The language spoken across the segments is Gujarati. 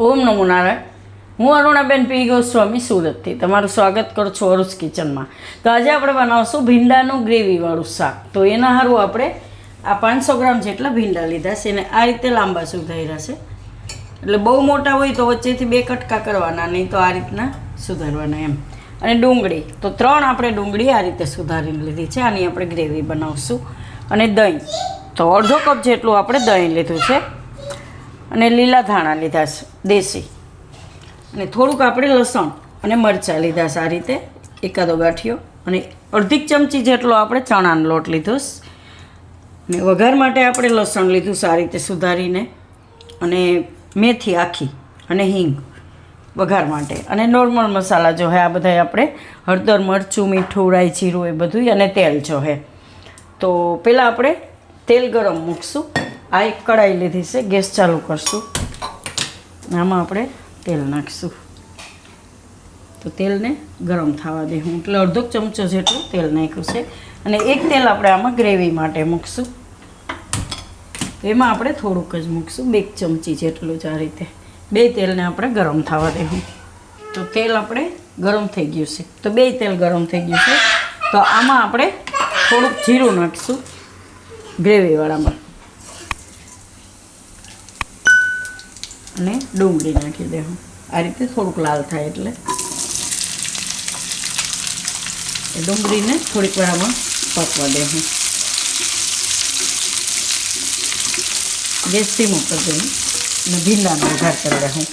ઓમ નમો નારાયણ. હું અરુણાબેન પી ગોસ્વામી સુરતથી તમારું સ્વાગત કરું છું અરુસ કિચનમાં. તો આજે આપણે બનાવશું ભીંડાનું ગ્રેવીવાળું શાક. તો એના સારું આપણે આ 500 ગ્રામ જેટલા ભીંડા લીધા છે અને આ રીતે લાંબા સુધાર્યા છે. એટલે બહુ મોટા હોય તો વચ્ચેથી 2 કટકા કરવાના, નહીં તો આ રીતના સુધારવાના એમ. અને ડુંગળી તો 3 આપણે ડુંગળી આ રીતે સુધારીને લીધી છે. આની આપણે ગ્રેવી બનાવશું. અને દહીં તો અડધો કપ જેટલું આપણે દહીં લીધું છે. અને લીલા ધાણા લીધા છે દેશી. અને થોડુંક આપણે લસણ અને મરચાં લીધા છે આ રીતે એકાદો ગાંઠિયો. અને અડધી ચમચી જેટલો આપણે ચણાનો લોટ લીધો છે. અને વઘાર માટે આપણે લસણ લીધું છે આ રીતે સુધારીને. અને મેથી આખી અને હિંગ વઘાર માટે. અને નોર્મલ મસાલા જો હે આ બધા આપણે હળદર, મરચું, મીઠું, રાઈ, જીરું એ બધું. અને તેલ જો હે તો પહેલાં આપણે તેલ ગરમ મૂકશું. આ એક કઢાઈ લીધી છે, ગેસ ચાલુ કરશું. આમાં આપણે તેલ નાખીશું. તો તેલને ગરમ થવા દેવું એટલે અડધો ચમચો જેટલું તેલ નાખ્યું છે. અને એક તેલ આપણે આમાં ગ્રેવી માટે મૂકશું. એમાં આપણે થોડુંક જ મૂકશું, 2 ચમચી જેટલું જ આ રીતે. 2 તેલને આપણે ગરમ થવા દેવું. તો તેલ આપણે ગરમ થઈ ગયું છે. તો 2 તેલ ગરમ થઈ ગયું છે. તો આમાં આપણે થોડુંક જીરું નાખીશું ગ્રેવીવાળામાં. અને ડુંગળી નાખી દેવું આ રીતે થોડુંક લાલ થાય એટલે. ડુંગળીને થોડીક વાર આમાં પકવા દેવું. ગેસ ધીમો કરી દેવું અને ભીંડાનો વઘાર કરી દેવું.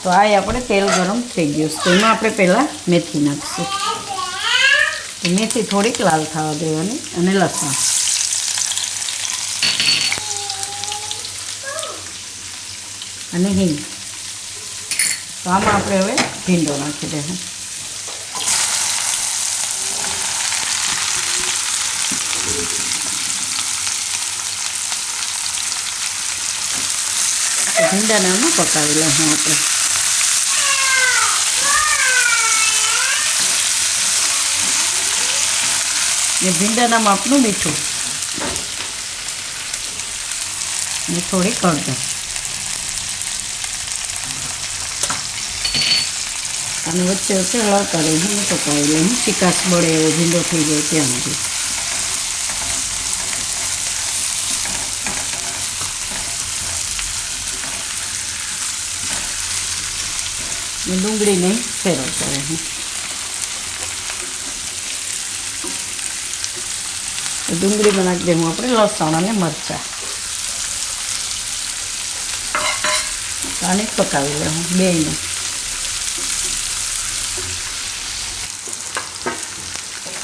તો આ આપણે તેલ ગરમ થઈ ગયું છે. તો એમાં આપણે પહેલાં મેથી નાખીશું. તો મેથી થોડીક લાલ થવા દેવાની. અને લસણ અને હિંગ. તો આમાં આપણે હવે ભીંડો નાખી દઈશું. ભીંડાને આમાં પકાવી લઈશું આપણે. ને ભીંડાના માપનું મીઠું અને થોડીક હળદર. અને વચ્ચે વચ્ચે હલાવતા રહીને પકાવી લઈને ચીકાશ બળે એવો ભીંડો થઈ જાય ત્યાં સુધી. ડુંગળીને ફેરવતા રહે. ડુંગળીમાં નાખી દઉં આપણે લસણ અને મરચાં. આને પકાવી લેવું બેયને.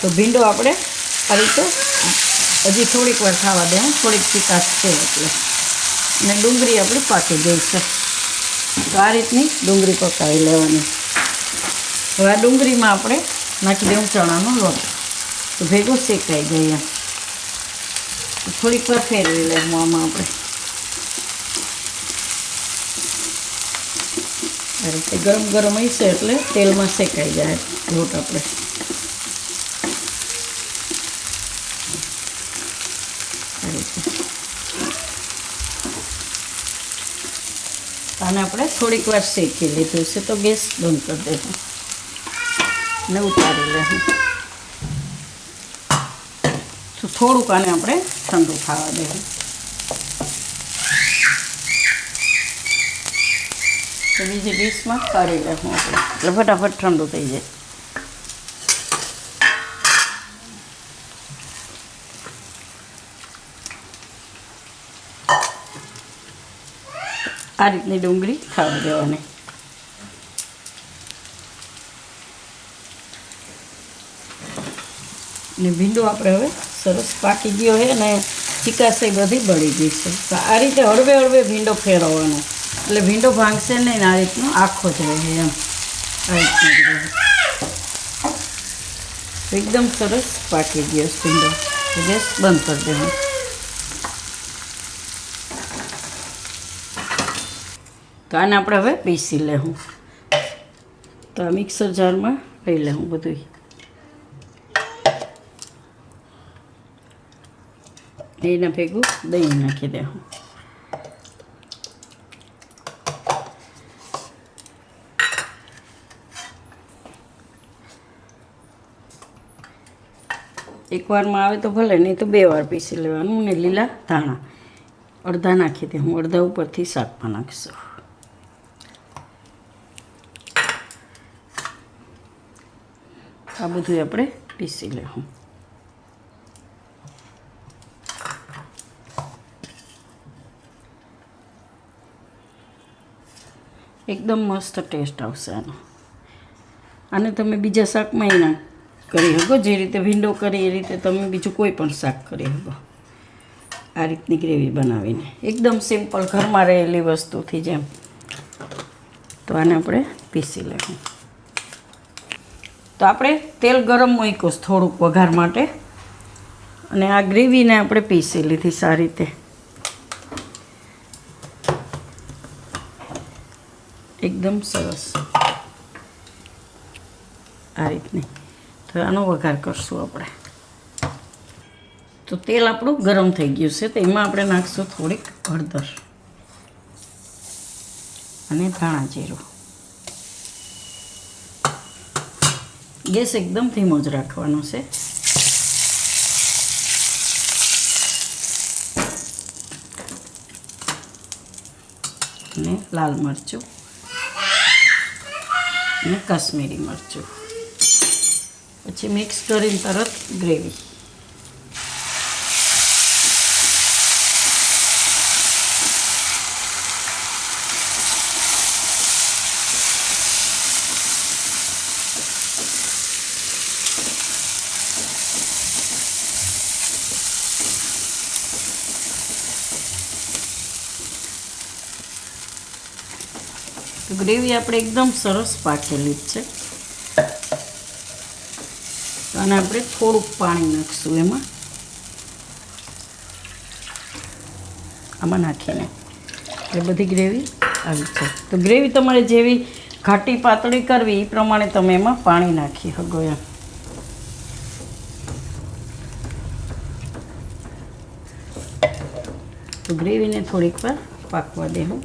તો ભીંડો આપણે આ રીતે હજી થોડીક વાર ખાવા દેવું, થોડીક ચીકાશ છે એટલે. અને ડુંગળી આપણી પાકી ગઈ છે. તો આ રીતની ડુંગળી પકાવી લેવાની. હવે આ ડુંગળીમાં આપણે નાખી દેવું ચણાનો લોટ. તો ભેગું શેકાઈ જાય એમ. થોડીક વાર ફેરવી લેવું આમાં આપણે. આ રીતે ગરમ ગરમ હશે એટલે તેલમાં શેકાઈ જાય લોટ આપણે. આ રીતે આને આપણે થોડીક વાર શેકી લીધું છે. તો ગેસ બંધ કરી દઈશું ને ઉતારી લેવું. તો થોડુંક આને આપણે ઠંડુ થવા દેવું. તો બીજી ડીશમાં કાઢી લેવું આપણે એટલે ફટાફટ ઠંડુ થઈ જાય. આ રીતની ડુંગળી ખાવા દેવાની. ને ભીંડો આપણે હવે સરસ પાકી ગયો છે ને ચીકાશ બધી બળી ગઈ છે. તો આ રીતે હળવે હળવે ભીંડો ફેરવવાનો એટલે ભીંડો ભાંગશે નહીં. આ રીતનો આખો જ રહે એમ. આ રીતનો જ રહે. એકદમ સરસ પાકી ગયો છે ભીંડો. ગેસ બંધ કરી દેવાનો. તો આને આપણે હવે પીસી લેવું. તો આ મિક્સર જારમાં લઈ લેવું બધું. એના ભેગું દહીં નાખી દેવું. એકવારમાં આવે તો ભલે, નહીં તો 2 વાર પીસી લેવાનું. ને લીલા ધાણા અડધા નાખી દે, હું અડધા ઉપરથી શાકમાં નાખીશું. આ બધું આપણે પીસી લેવું. એકદમ મસ્ત ટેસ્ટ આવશે આનો. આને તમે બીજા શાકમાં ના કરી શકો, જે રીતે ભીંડો કરી એ રીતે તમે બીજું કોઈ પણ શાક કરી શકો. આ રીતની ગ્રેવી બનાવીને એકદમ સિમ્પલ ઘરમાં રહેલી વસ્તુથી જેમ. તો આને આપણે પીસી લેવું. તો આપણે તેલ ગરમ મૂક્યું થોડુંક વઘાર માટે, અને આ ગ્રેવીને આપણે પીસી લીધી સારી રીતે. એકદમ સરસ આ રીતની. તો આનો વઘાર કરશું આપણે. તો તેલ આપણું ગરમ થઈ ગયું છે, તો એમાં આપણે નાખશું થોડીક હળદર અને ધાણા જીરું. ગેસ એકદમ ધીમો જ રાખવાનો છે. અને લાલ મરચું અને કાશ્મીરી મરચું, પછી મિક્સ કરીને તરત ગ્રેવી. તો ગ્રેવી આપણે એકદમ સરસ પાકેલી જ છે. અને આપણે થોડુંક પાણી નાખીશું એમાં, આમાં નાખીને. એટલે બધી ગ્રેવી આવી છે. તો ગ્રેવી તમારે જેવી ઘાટી પાતળી કરવી એ પ્રમાણે તમે એમાં પાણી નાખી શકો એમ. તો ગ્રેવીને થોડીક વાર પાકવા દેવું.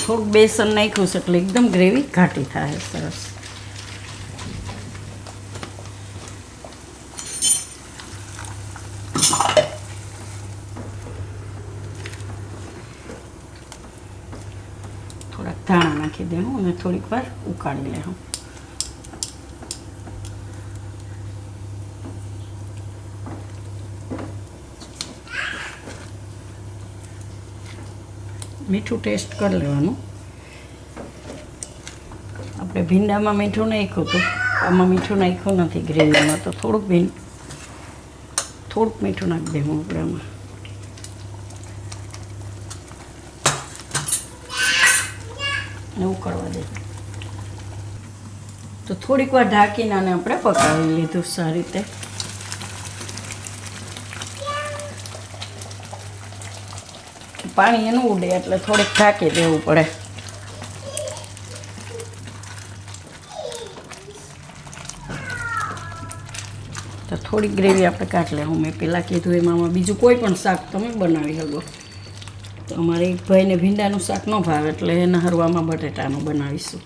થોડુંક બેસન નાખ્યું છે એટલે એકદમ ગ્રેવી ઘાટી થાય સરસ. થોડાક ધાણા નાખી દેવું અને થોડીક વાર ઉકાળી લેવું. મીઠું ટેસ્ટ કરી લેવાનું. આપણે ભીંડામાં મીઠું નાખ્યું હતું, આમાં મીઠું નાખ્યું નથી ગ્રેવીમાં, તો થોડુંક મીઠું નાખી દેવું આપણે આમાં. અને ઉકળવા દે. તો થોડીક વાર ઢાંકીને આને આપણે પકાવી લીધું સારી રીતે. પાણી એનું ઉડે એટલે થોડીક ઢાંકી દેવું પડે. તો થોડીક ગ્રેવી આપણે કાઢી લેવું. મેં પહેલાં કીધું એમાં બીજું કોઈ પણ શાક તમે બનાવી શકો. તો અમારે એક ભાઈને ભીંડાનું શાક ન ભાવે એટલે એના હરવામાં બટેટાનું બનાવીશું.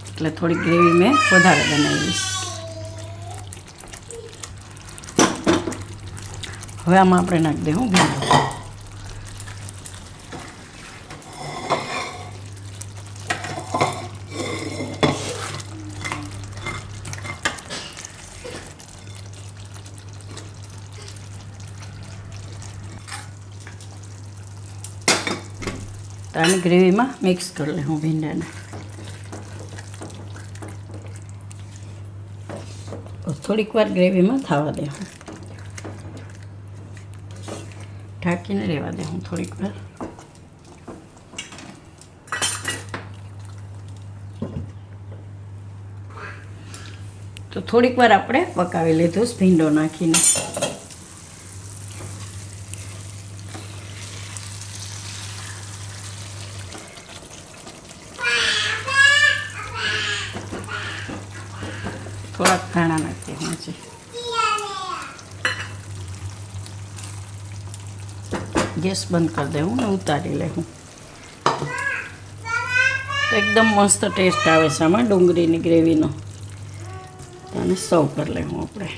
એટલે થોડીક ગ્રેવી મેં વધારે બનાવીશ. હવે આમાં આપણે નાખી દઉં ભીંડો. તો આની ગ્રેવીમાં મિક્સ કરી લઉં ભીંડાને. થોડીક વાર ગ્રેવીમાં થવા દે, ઢાંકીને રહેવા દે હું થોડીક વાર. તો થોડીક વાર આપણે પકાવી લીધું ભીંડો નાખીને. થોડાક ધાણા નાખીએ હજી. ગેસ બંધ કરી દે હું ને ઉતારી લે હું. તો એકદમ મસ્ત ટેસ્ટ આવે છે આમાં ડુંગળીની ગ્રેવીનો. અને સર્વ કરી લેવું આપણે.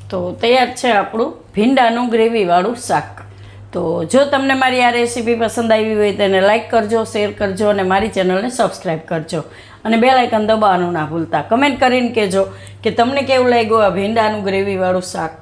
તો તૈયાર છે આપણું ભીંડાનું ગ્રેવીવાળું શાક. તો જો તમને મારી આ રેસીપી પસંદ આવી હોય તો એને લાઇક કરજો, શેર કરજો અને મારી ચેનલને સબસ્ક્રાઈબ કરજો અને બેલ આઇકન દબાવવાનું ના ભૂલતા. કમેન્ટ કરીને કહેજો કે તમને કેવું લાગ્યું આ ભીંડાનું ગ્રેવીવાળું શાક.